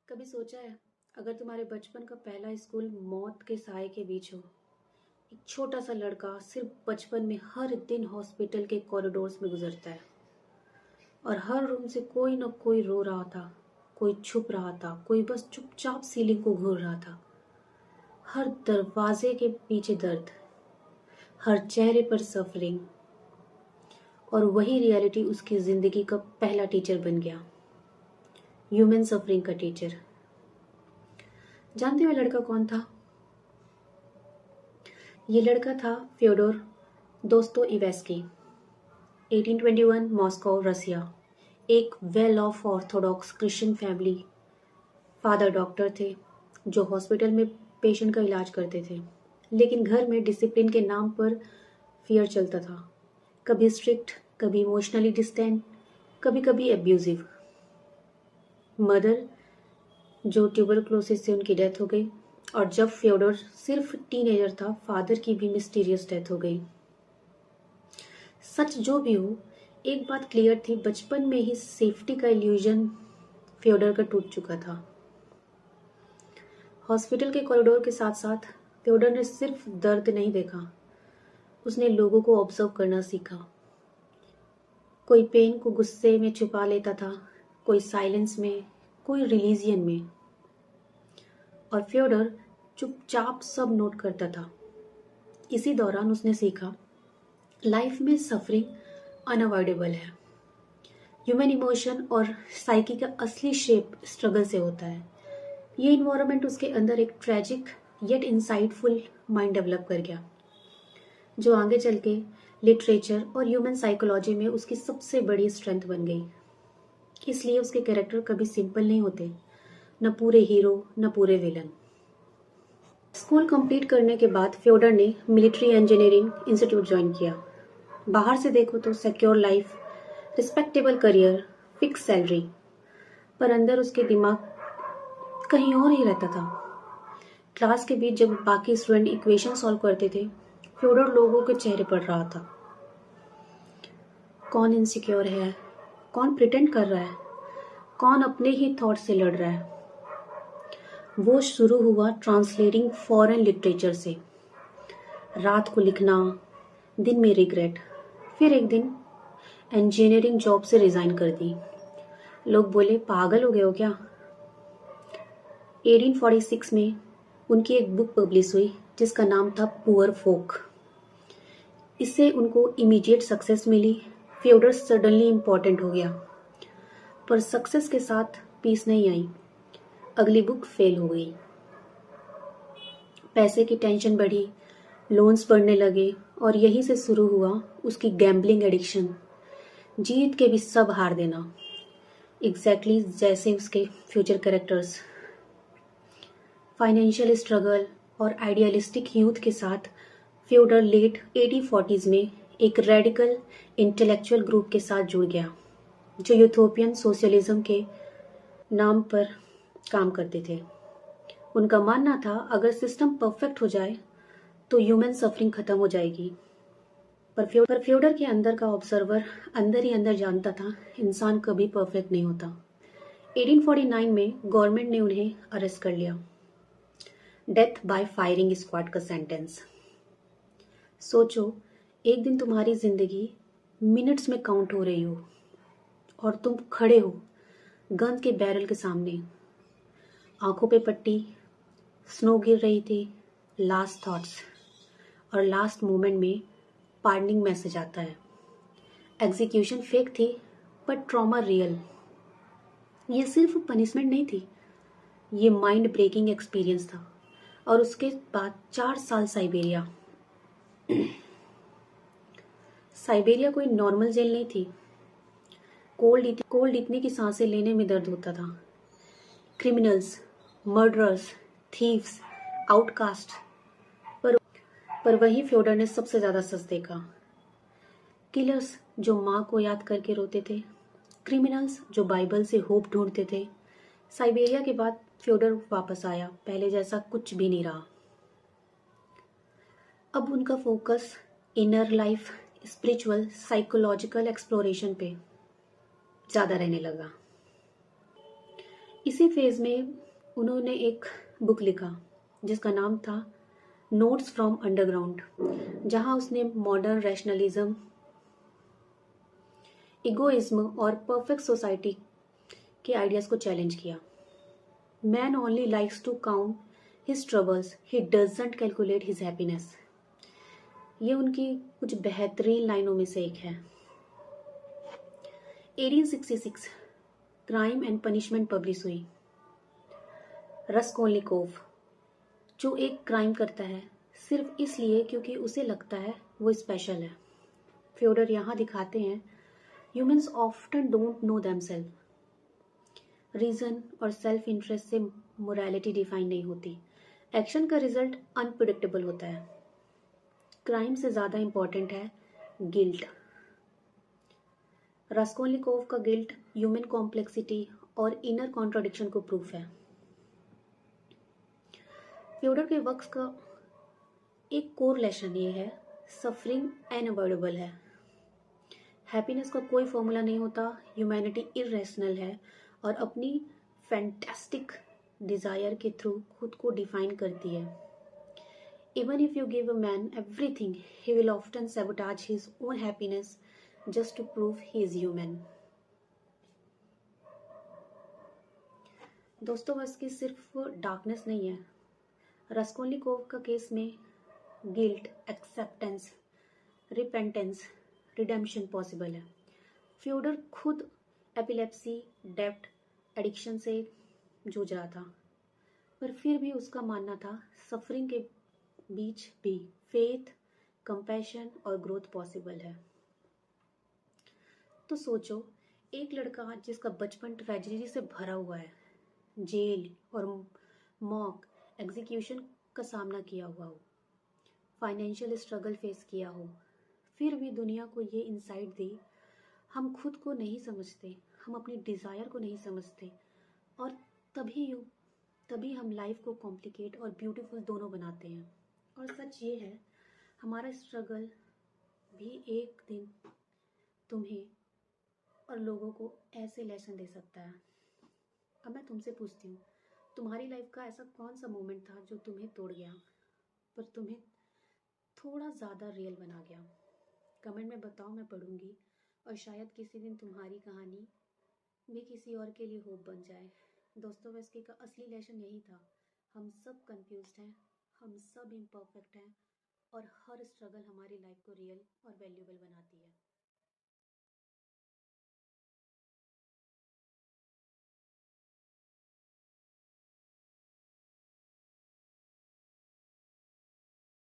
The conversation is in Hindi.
कभी सोचा है, अगर तुम्हारे बचपन का पहला स्कूल मौत के साए के बीच हो। एक छोटा सा लड़का सिर्फ बचपन में हर दिन हॉस्पिटल के कॉरिडोर्स में गुजरता है और हर रूम से कोई न कोई रो रहा था, कोई छुप रहा था, कोई बस चुपचाप सीलिंग को घूर रहा था। हर दरवाजे के पीछे दर्द, हर चेहरे पर सफरिंग, और वही रियलिटी उसकी जिंदगी का पहला टीचर बन गया। ह्यूमन सफरिंग का टीचर। जानते हो ये लड़का कौन था? ये लड़का था फ्योडोर दोस्तोयेव्स्की। 1821 मॉस्को, रसिया। एक well of Orthodox Christian family. Father doctor थे जो हॉस्पिटल में पेशेंट का इलाज करते थे, लेकिन घर में डिसिप्लिन के नाम पर फियर चलता था। कभी स्ट्रिक्ट, कभी इमोशनली डिस्टेंट, कभी कभी एब्यूजिव। मदर जो ट्यूबरक्लोसिस से उनकी डेथ हो गई, और जब फ्योडोर सिर्फ टीनेजर था, फादर की भी मिस्टीरियस डेथ हो गई। सच जो भी हो, एक बात क्लियर थी, बचपन में ही सेफ्टी का इल्यूजन फ्योडोर का टूट चुका था। हॉस्पिटल के कॉरिडोर के साथ साथ फ्योडोर ने सिर्फ दर्द नहीं देखा, उसने लोगों को ऑब्जर्व करना सीखा। कोई पेन को गुस्से में छुपा लेता था, कोई साइलेंस में, कोई रिलीजियन में, और फ्योडोर चुपचाप सब नोट करता था। इसी दौरान उसने सीखा, लाइफ में सफरिंग अनअवॉइडेबल है। ह्यूमन इमोशन और साइकी का असली शेप स्ट्रगल से होता है। ये इन्वायरमेंट उसके अंदर एक tragic yet insightful mind develop कर गया, जो आगे चल के लिटरेचर और ह्यूमन साइकोलॉजी में उसकी सबसे बड़ी स्ट्रेंथ बन गई। इसलिए उसके कैरेक्टर कभी सिंपल नहीं होते, न पूरे हीरो न पूरे विलन। स्कूल कंप्लीट करने के बाद फ्योडोर ने मिलिट्री इंजीनियरिंग इंस्टीट्यूट ज्वाइन किया। बाहर से देखो तो secure life, respectable career, fix salary, पर अंदर उसके दिमाग कहीं और ही रहता था। क्लास के बीच जब बाकी स्टूडेंट इक्वेशन सॉल्व करते थे, फ्योडोर लोगों के चेहरे पढ़ रहा था। कौन इनसिक्योर है, कौन प्रिटेंड कर रहा है, कौन अपने ही थॉट से लड़ रहा है। वो शुरू हुआ ट्रांसलेटिंग फॉरेन लिटरेचर से। रात को लिखना, दिन में रिग्रेट। फिर एक दिन इंजीनियरिंग जॉब से रिजाइन कर दी। लोग बोले, पागल हो गए हो क्या? 1846 में उनकी एक बुक पब्लिश हुई जिसका नाम था पुअर फोक। इससे उनको इमीडिएट सक्सेस मिली। फ्योडोर सडनली इम्पोर्टेंट हो गया, पर सक्सेस के साथ पीस नहीं आई। अगली बुक फेल हो गई। पैसे की टेंशन बढ़ी, लोन्स बढ़ने लगे, और यहीं से शुरू हुआ उसकी गैम्बलिंग एडिक्शन। जीत के भी सब हार देना, एग्जैक्टली जैसे उसके फ्यूचर कैरेक्टर्स। फाइनेंशियल स्ट्रगल और आइडियलिस्टिक यूथ के साथ फ्योडोर लेट 1840s में एक रेडिकल इंटेलेक्चुअल ग्रुप के साथ जुड़ गया, जो यूथोपियन सोशलिज्म के नाम पर काम करते थे। उनका मानना था, अगर सिस्टम परफेक्ट हो जाए तो ह्यूमन सफरिंग खत्म हो जाएगी। पर फ्योडोर के अंदर का ऑब्जर्वर अंदर ही अंदर जानता था, इंसान कभी परफेक्ट नहीं होता। 1849 में गवर्नमेंट ने उन्हें अरेस्ट कर लिया। डेथ बाय फायरिंग स्क्वाड का सेंटेंस। सोचो, एक दिन तुम्हारी जिंदगी मिनट्स में काउंट हो रही हो और तुम खड़े हो गन के बैरल के सामने। आंखों पे पट्टी, स्नो गिर रही थी, लास्ट थॉट्स, और लास्ट मोमेंट में पार्डनिंग मैसेज आता है। एग्जीक्यूशन फेक थी, बट ट्रॉमा रियल। ये सिर्फ पनिशमेंट नहीं थी, ये माइंड ब्रेकिंग एक्सपीरियंस था। और उसके बाद 4 साल साइबेरिया। साइबेरिया कोई नॉर्मल जेल नहीं थी। कोल्ड इतनी की सांसें लेने में दर्द होता था। क्रिमिनल्स, मर्डरर्स, थीव्स, आउटकास्ट, पर वही फ्योडोर ने सबसे ज्यादा सच देखा। किलर्स जो माँ को याद करके रोते थे, क्रिमिनल्स जो बाइबल से होप ढूंढते थे। साइबेरिया के बाद फ्योडोर वापस आया, पहले जैसा कुछ भी नहीं रहा। अब उनका focus inner life, spiritual, psychological exploration पे ज्यादा रहने लगा। इसी फेज में उन्होंने एक बुक लिखा जिसका नाम था नोट्स फ्रॉम अंडरग्राउंड, जहां उसने मॉडर्न रैशनलिज्म, इगोइज्म और परफेक्ट सोसाइटी के आइडियाज को चैलेंज किया। Man only likes to count his troubles, he doesn't calculate his happiness. ये उनकी कुछ बेहतरीन लाइनों में से एक है। 1866 क्राइम एंड पनिशमेंट पब्लिश हुई। रस्कोल्निकोव जो एक क्राइम करता है सिर्फ इसलिए क्योंकि उसे लगता है वो स्पेशल है। फ्योडर यहाँ दिखाते हैं humans often don't know themselves. Reason और सेल्फ इंटरेस्ट से मोरालिटी डिफाइन नहीं होती। एक्शन का रिजल्ट अनप्रिडिक्टेबल होता है। क्राइम से ज्यादा इंपॉर्टेंट है गिल्ट। रास्कोल्निकोव का गिल्ट ह्यूमन कॉम्प्लेक्सिटी और इनर कॉन्ट्राडिक्शन को प्रूफ है। फ्योडर के वर्क्स का एक कोर लेसन ये है, सफरिंग अनअवॉइडेबल है। हैप्पीनेस का कोई फॉर्मूला नहीं होता, ह्यूमैनिटी इरेशनल है और अपनी फैंटास्टिक डिजायर के थ्रू खुद को डिफाइन करती है। Even if you give a man everything, he will often sabotage his own happiness just to prove he is human. दोस्तों, बस की सिर्फ डार्कनेस नहीं है। रास्कोल्निकोव का केस में guilt, acceptance, repentance, redemption possible है। फ्योडर खुद एपिलेप्सी, डेप्ट, एडिक्शन से जूझ रहा था, पर फिर भी उसका मानना था सफरिंग के बीच भी फेथ, कंपैशन और ग्रोथ पॉसिबल है। तो सोचो, एक लड़का जिसका बचपन ट्रेजेडी से भरा हुआ है, जेल और मॉक एग्जीक्यूशन का सामना किया हुआ हो, फाइनेंशियल स्ट्रगल फेस किया हो, फिर भी दुनिया को ये इंसाइट दी, हम खुद को नहीं समझते, हम अपनी डिज़ायर को नहीं समझते, और तभी हम लाइफ को कॉम्प्लिकेट और ब्यूटीफुल दोनों बनाते हैं। और सच ये है, हमारा स्ट्रगल भी एक दिन तुम्हें और लोगों को ऐसे लेसन दे सकता है। अब मैं तुमसे पूछती हूँ, तुम्हारी लाइफ का ऐसा कौन सा मोमेंट था जो तुम्हें तोड़ गया पर तुम्हें थोड़ा ज़्यादा रियल बना गया? कमेंट में बताओ, मैं पढ़ूंगी और शायद किसी दिन तुम्हारी कहानी भी किसी और के लिए होप बन जाए। दोस्तों, वैसे का असली लेसन यही था, हम सब कंफ्यूज्ड हैं, हम सब इम्परफेक्ट हैं और हर स्ट्रगल हमारी लाइफ को रियल और वैल्यूएबल बनाती है।